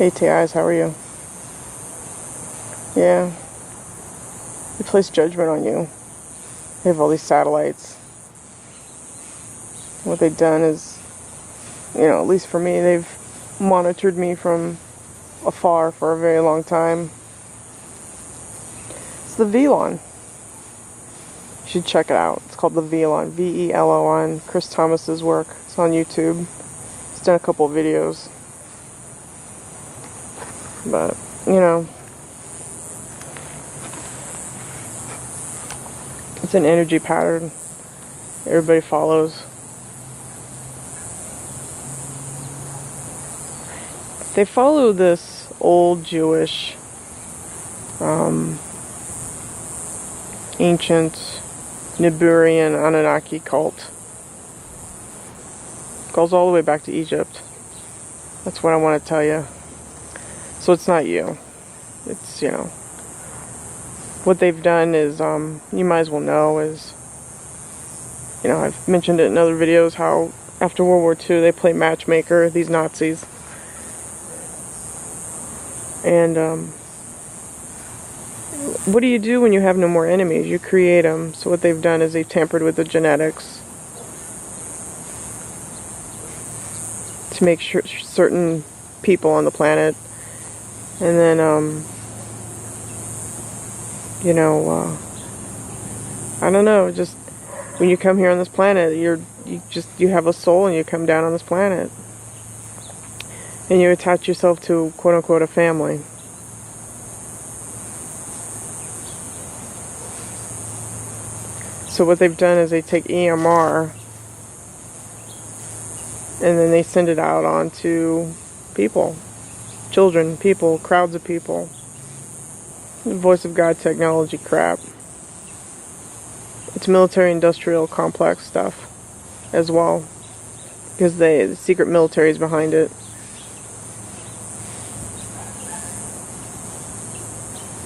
Hey TIs, how are you? Yeah. They place judgment on you. They have all these satellites. What they've done is, at least for me, they've monitored me from afar for a very long time. It's the Velon. You should check it out. It's called the Velon. VELON. Chris Thomas's work. It's on YouTube. He's done a couple of videos. But, it's an energy pattern everybody follows. They follow this old Jewish, ancient Niburian Anunnaki cult. It goes all the way back to Egypt. That's what I want to tell you. So it's not you. It's, what they've done is, you might as well know is, I've mentioned it in other videos how after World War II they play matchmaker, these Nazis. And, what do you do when you have no more enemies? You create them. So what they've done is they've tampered with the genetics to make sure certain people on the planet, and then, I don't know, just when you come here on this planet, you have a soul and you come down on this planet. And you attach yourself to, quote unquote, a family. So what they've done is they take EMR and then they send it out onto people, children, people, crowds of people. Voice of God technology crap. It's military-industrial complex stuff as well, because the secret military is behind it.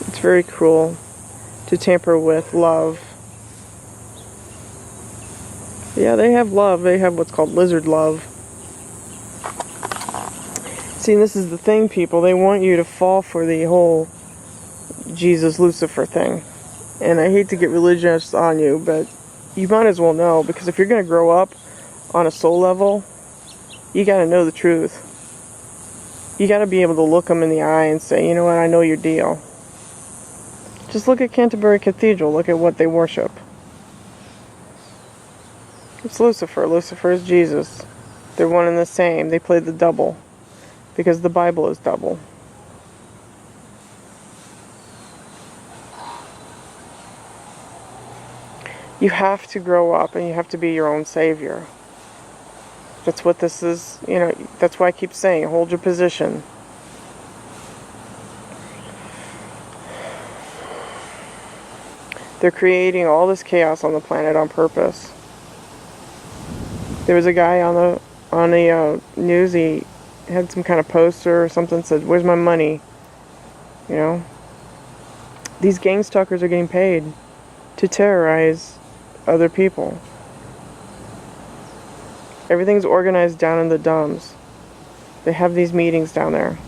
It's very cruel to tamper with love. Yeah, they have love. They have what's called lizard love. See, this is the thing, people. They want you to fall for the whole Jesus Lucifer thing. And I hate to get religious on you, but you might as well know, because if you're going to grow up on a soul level, you got to know the truth. You got to be able to look them in the eye and say, you know what, I know your deal. Just look at Canterbury Cathedral. Look at what they worship. It's Lucifer. Lucifer is Jesus. They're one and the same. They play the double, because the Bible is double. You have to grow up and you have to be your own savior. That's what this is, that's why I keep saying, hold your position. They're creating all this chaos on the planet on purpose. There was a guy on the news, he had some kind of poster or something, said, "Where's my money?" These gang stalkers are getting paid to terrorize other people. Everything's organized down in the dumps. They have these meetings down there.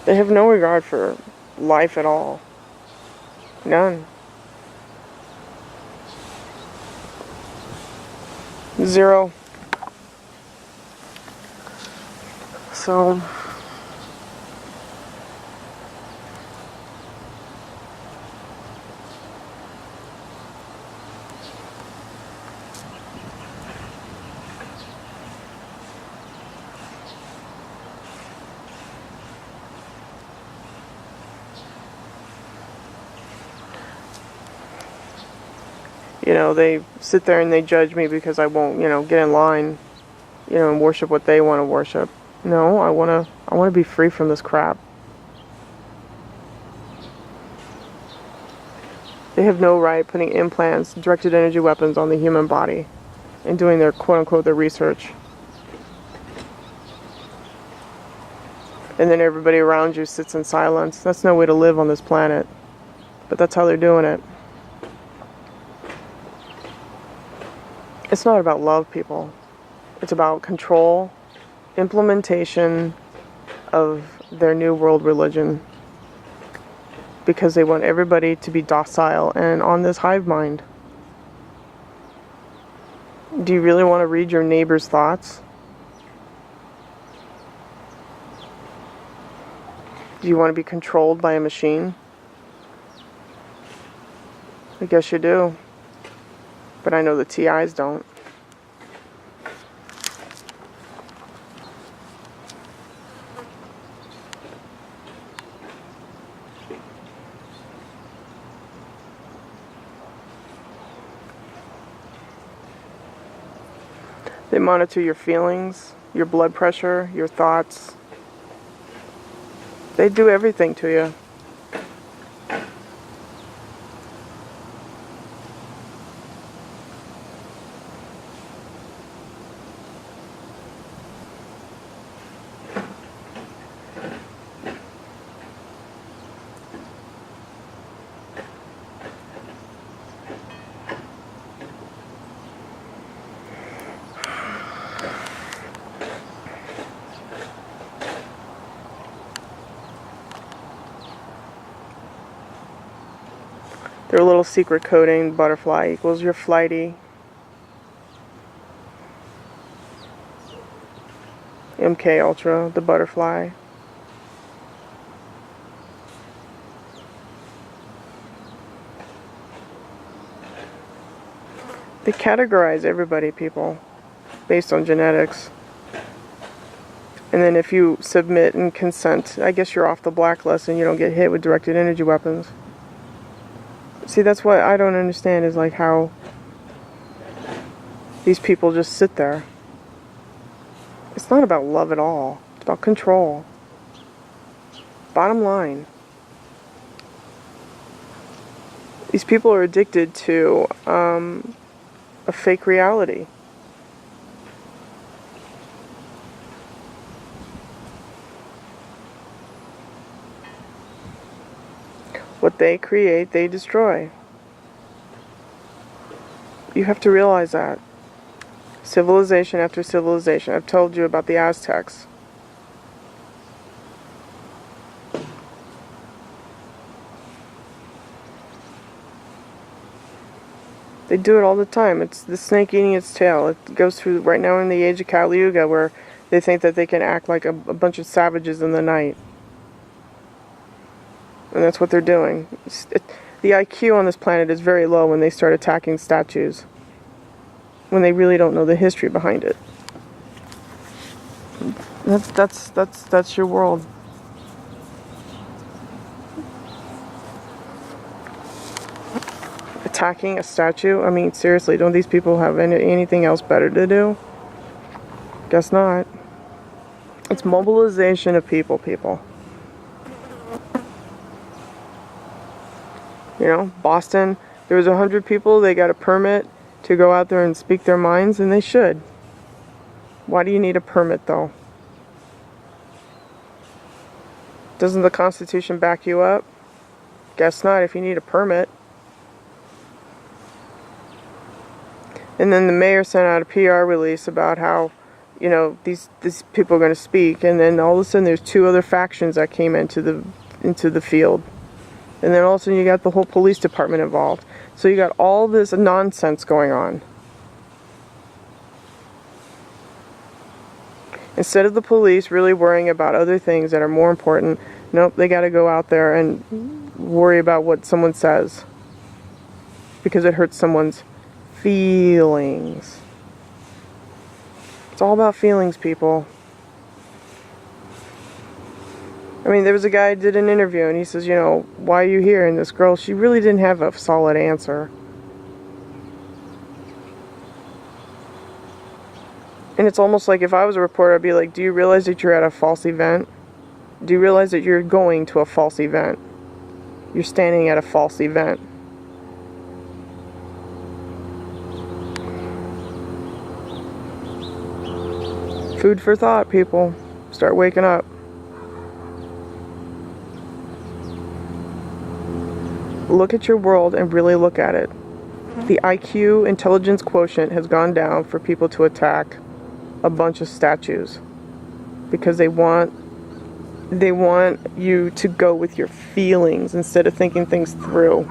They have no regard for life at all. None. Zero. So, they sit there and they judge me because I won't, get in line, and worship what they want to worship. No, I want to be free from this crap. They have no right putting implants, directed energy weapons on the human body and doing their, quote unquote, their research. And then everybody around you sits in silence. That's no way to live on this planet. But that's how they're doing it. It's not about love, people. It's about control, implementation of their new world religion. Because they want everybody to be docile and on this hive mind. Do you really want to read your neighbor's thoughts? Do you want to be controlled by a machine? I guess you do. But I know the TIs don't. They monitor your feelings, your blood pressure, your thoughts. They do everything to you. Their little secret coding, butterfly equals your flighty. MK Ultra, the butterfly. They categorize everybody, people, based on genetics. And then if you submit and consent, I guess you're off the blacklist and you don't get hit with directed energy weapons. See, that's what I don't understand, is like how these people just sit there. It's not about love at all. It's about control. Bottom line. These people are addicted to a fake reality. What they create, they destroy. You have to realize that. Civilization after civilization. I've told you about the Aztecs. They do it all the time. It's the snake eating its tail. It goes through right now in the age of Kali Yuga, where they think that they can act like a bunch of savages in the night. And that's what they're doing. The IQ on this planet is very low when they start attacking statues, when they really don't know the history behind it. That's your world. Attacking a statue? I mean, seriously, don't these people have anything else better to do? Guess not. It's mobilization of people. You know, Boston, there was 100 people, they got a permit to go out there and speak their minds, and they should. Why do you need a permit, though? Doesn't the Constitution back you up? Guess not if you need a permit. And then the mayor sent out a PR release about how, you know, these people are going to speak, and then all of a sudden there's 2 other factions that came into the field. And then all of a sudden you got the whole police department involved. So you got all this nonsense going on. Instead of the police really worrying about other things that are more important, nope, they got to go out there and worry about what someone says. Because it hurts someone's feelings. It's all about feelings, people. I mean, there was a guy who did an interview, and he says, you know, why are you here? And this girl, she really didn't have a solid answer. And it's almost like if I was a reporter, I'd be like, do you realize that you're at a false event? Do you realize that you're going to a false event? You're standing at a false event. Food for thought, people. Start waking up. Look at your world and really look at it. The IQ intelligence quotient has gone down for people to attack a bunch of statues because they want you to go with your feelings instead of thinking things through.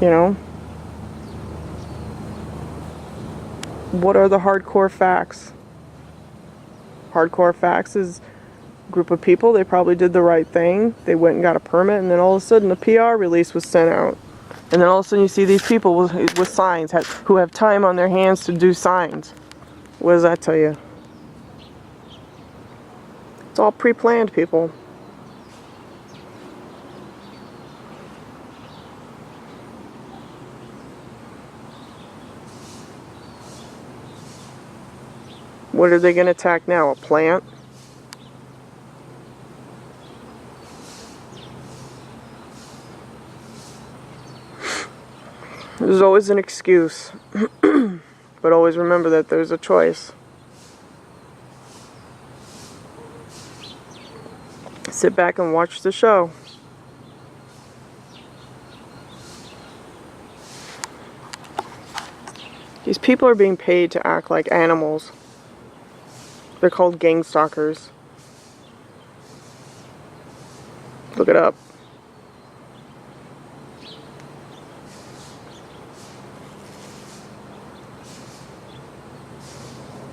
You know? What are the hardcore facts? Hardcore facts is a group of people, they probably did the right thing. They went and got a permit, and then all of a sudden a PR release was sent out. And then all of a sudden you see these people with signs, who have time on their hands to do signs. What does that tell you? It's all pre-planned, people. What are they going to attack now? A plant? There's always an excuse. But always remember that there's a choice. Sit back and watch the show. These people are being paid to act like animals. They're called gang stalkers. Look it up.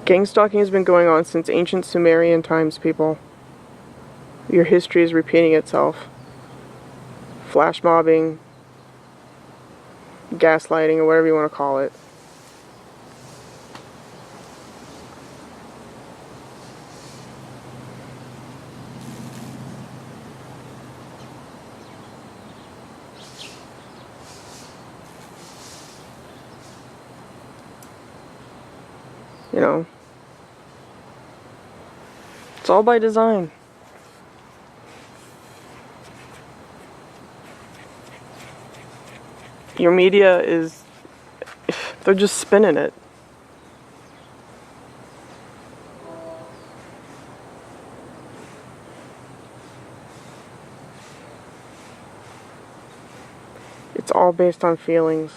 Gang stalking has been going on since ancient Sumerian times, people. Your history is repeating itself. Flash mobbing, gaslighting, or whatever you want to call it. You know, it's all by design. Your media is, they're just spinning it. It's all based on feelings.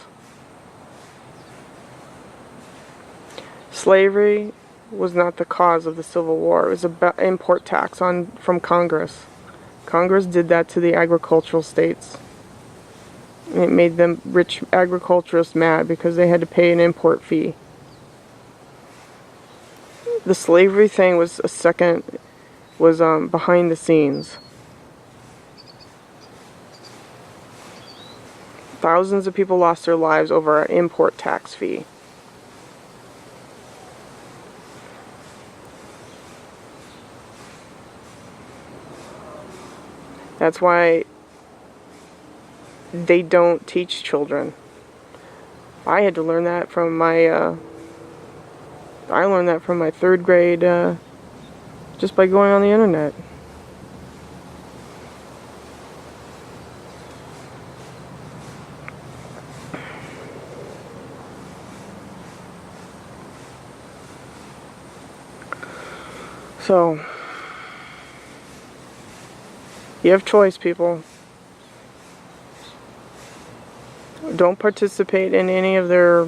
Slavery was not the cause of the Civil War. It was an import tax from Congress. Congress did that to the agricultural states. It made them rich agriculturists mad because they had to pay an import fee. The slavery thing was behind the scenes. Thousands of people lost their lives over an import tax fee. That's why they don't teach children. I had to learn that from my, I learned that from my 3rd grade, just by going on the internet. So, you have choice, people. Don't participate in any of their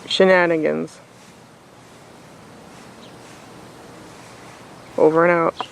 shenanigans. Over and out.